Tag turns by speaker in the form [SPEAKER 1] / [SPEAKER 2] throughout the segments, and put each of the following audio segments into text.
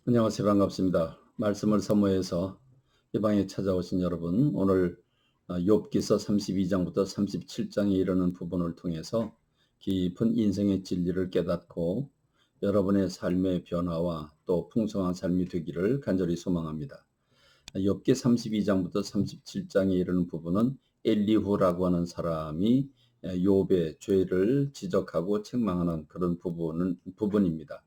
[SPEAKER 1] 안녕하세요. 반갑습니다. 말씀을 사모해서 이 방에 찾아오신 여러분, 오늘 욥기서 32장부터 37장에 이르는 부분을 통해서 깊은 인생의 진리를 깨닫고 여러분의 삶의 변화와 또 풍성한 삶이 되기를 간절히 소망합니다. 욥기 32장부터 37장에 이르는 부분은 엘리후라고 하는 사람이 욥의 죄를 지적하고 책망하는 그런 부분입니다.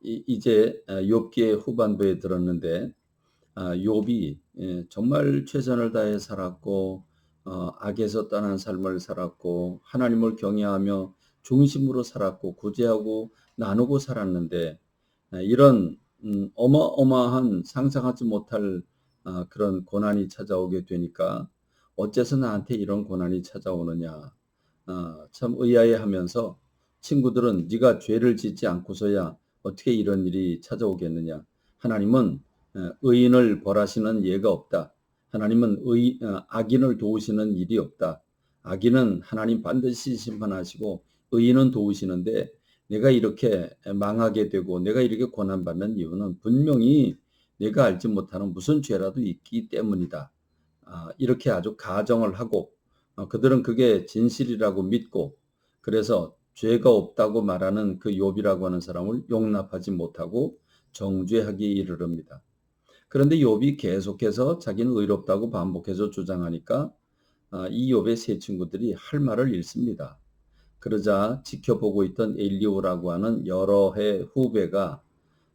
[SPEAKER 1] 이제 욥기의 후반부에 들었는데, 욥이 정말 최선을 다해 살았고 악에서 떠난 삶을 살았고 하나님을 경외하며 중심으로 살았고 구제하고 나누고 살았는데, 이런 어마어마한 상상하지 못할 그런 고난이 찾아오게 되니까 어째서 나한테 이런 고난이 찾아오느냐, 참 의아해하면서 친구들은 네가 죄를 짓지 않고서야 어떻게 이런 일이 찾아오겠느냐. 하나님은 의인을 벌하시는 예가 없다. 하나님은 악인을 도우시는 일이 없다. 악인은 하나님 반드시 심판하시고 의인은 도우시는데, 내가 이렇게 망하게 되고 내가 이렇게 고난받는 이유는 분명히 내가 알지 못하는 무슨 죄라도 있기 때문이다. 이렇게 아주 가정을 하고 그들은 그게 진실이라고 믿고, 그래서 죄가 없다고 말하는 그 욥이라고 하는 사람을 용납하지 못하고 정죄하기 이르릅니다. 그런데 욥이 계속해서 자기는 의롭다고 반복해서 주장하니까 이 욥의 세 친구들이 할 말을 잃습니다. 그러자 지켜보고 있던 엘리오라고 하는 여러 해 후배가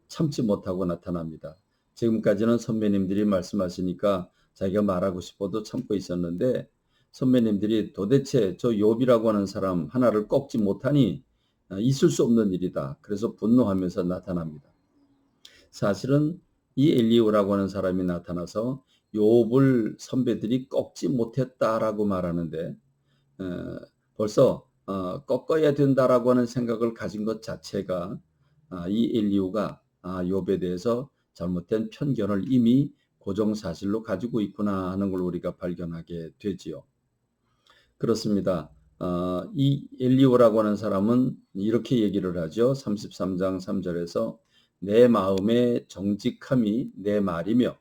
[SPEAKER 1] 참지 못하고 나타납니다. 지금까지는 선배님들이 말씀하시니까 자기가 말하고 싶어도 참고 있었는데, 선배님들이 도대체 저 욥이라고 하는 사람 하나를 꺾지 못하니 있을 수 없는 일이다. 그래서 분노하면서 나타납니다. 사실은 이 엘리오라고 하는 사람이 나타나서 욥을 선배들이 꺾지 못했다라고 말하는데, 벌써 꺾어야 된다라고 하는 생각을 가진 것 자체가 이 엘리후가 욥에 대해서 잘못된 편견을 이미 고정사실로 가지고 있구나 하는 걸 우리가 발견하게 되지요. 그렇습니다. 이 엘리후라고 하는 사람은 이렇게 얘기를 하죠. 33장 3절에서 내 마음의 정직함이 내 말이며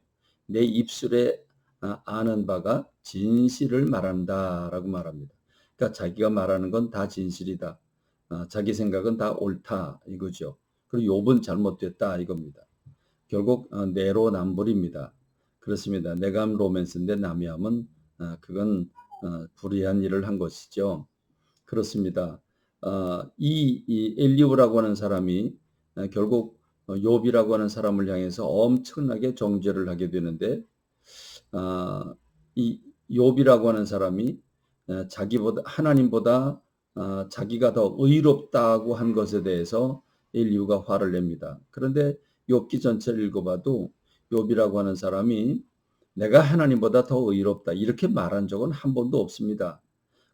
[SPEAKER 1] 내 입술에 아는 바가 진실을 말한다라고 말합니다. 그러니까 자기가 말하는 건 다 진실이다. 자기 생각은 다 옳다 이거죠. 그리고 욥은 잘못됐다 이겁니다. 결국 내로남불입니다. 그렇습니다. 내가 로맨스인데 남이 하면 그건 불의한 일을 한 것이죠. 그렇습니다. 이 엘리후라고 하는 사람이 결국 욥이라고 하는 사람을 향해서 엄청나게 정죄를 하게 되는데, 이 욥이라고 하는 사람이 자기보다 하나님보다 자기가 더 의롭다고 한 것에 대해서 엘리후가 화를 냅니다. 그런데 욥기 전체를 읽어봐도 욥이라고 하는 사람이 내가 하나님보다 더 의롭다 이렇게 말한 적은 한 번도 없습니다.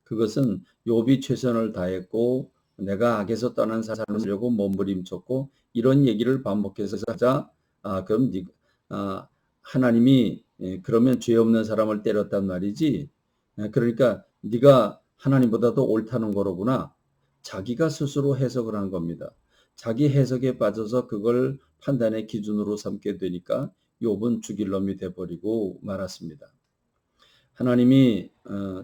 [SPEAKER 1] 그것은 욥이 최선을 다했고 내가 악에서 떠난 삶을 살려고 몸부림쳤고 이런 얘기를 반복해서 하자, 그럼 하나님이 그러면 죄 없는 사람을 때렸단 말이지. 그러니까 네가 하나님보다 더 옳다는 거로구나. 자기가 스스로 해석을 한 겁니다. 자기 해석에 빠져서 그걸 판단의 기준으로 삼게 되니까 욥은 죽일 놈이 돼버리고 말았습니다. 하나님이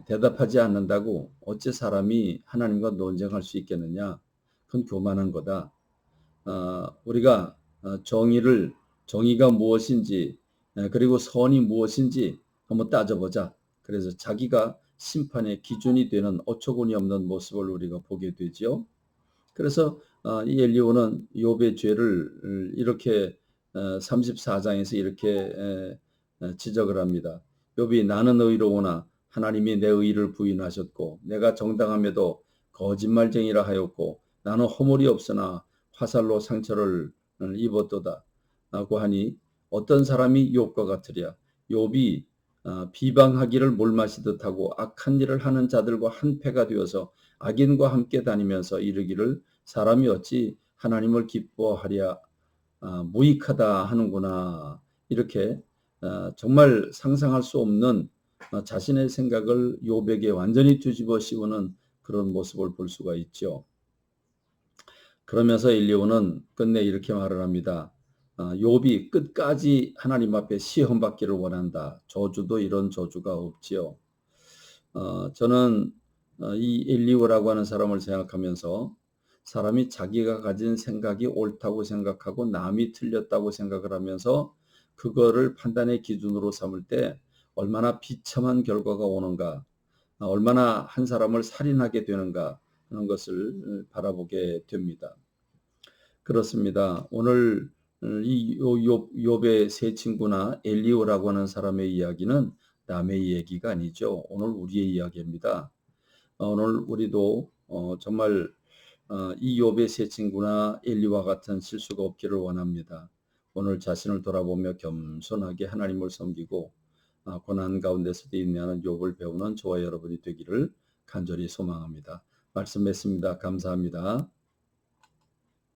[SPEAKER 1] 대답하지 않는다고 어째 사람이 하나님과 논쟁할 수 있겠느냐? 그건 교만한 거다. 우리가 정의가 무엇인지 그리고 선이 무엇인지 한번 따져보자. 그래서 자기가 심판의 기준이 되는 어처구니 없는 모습을 우리가 보게 되죠. 그래서 이 엘리오는 욥의 죄를 이렇게 34장에서 이렇게 지적을 합니다. 욥이 나는 의로우나 하나님이 내 의를 부인하셨고 내가 정당함에도 거짓말쟁이라 하였고 나는 허물이 없으나 화살로 상처를 입었도다 라고 하니, 어떤 사람이 욥과 같으랴. 욥이 비방하기를 물 마시듯 하고 악한 일을 하는 자들과 한패가 되어서 악인과 함께 다니면서 이르기를 사람이 어찌 하나님을 기뻐하랴, 무익하다 하는구나. 이렇게 정말 상상할 수 없는 자신의 생각을 욥에게 완전히 뒤집어 씌우는 그런 모습을 볼 수가 있죠. 그러면서 엘리후는 끝내 이렇게 말을 합니다. 욥이 끝까지 하나님 앞에 시험받기를 원한다. 저주도 이런 저주가 없지요. 저는 이 엘리후라고 하는 사람을 생각하면서 사람이 자기가 가진 생각이 옳다고 생각하고 남이 틀렸다고 생각을 하면서 그거를 판단의 기준으로 삼을 때 얼마나 비참한 결과가 오는가, 얼마나 한 사람을 살인하게 되는가 하는 것을 바라보게 됩니다. 그렇습니다. 오늘 이 욥의 세 친구나 엘리후라고 하는 사람의 이야기는 남의 얘기가 아니죠. 오늘 우리의 이야기입니다. 오늘 우리도 정말 이 욥의 세 친구나 엘리와 같은 실수가 없기를 원합니다. 오늘 자신을 돌아보며 겸손하게 하나님을 섬기고 고난 가운데서도 인내하는 욥을 배우는 저와 여러분이 되기를 간절히 소망합니다. 말씀 맺습니다. 감사합니다.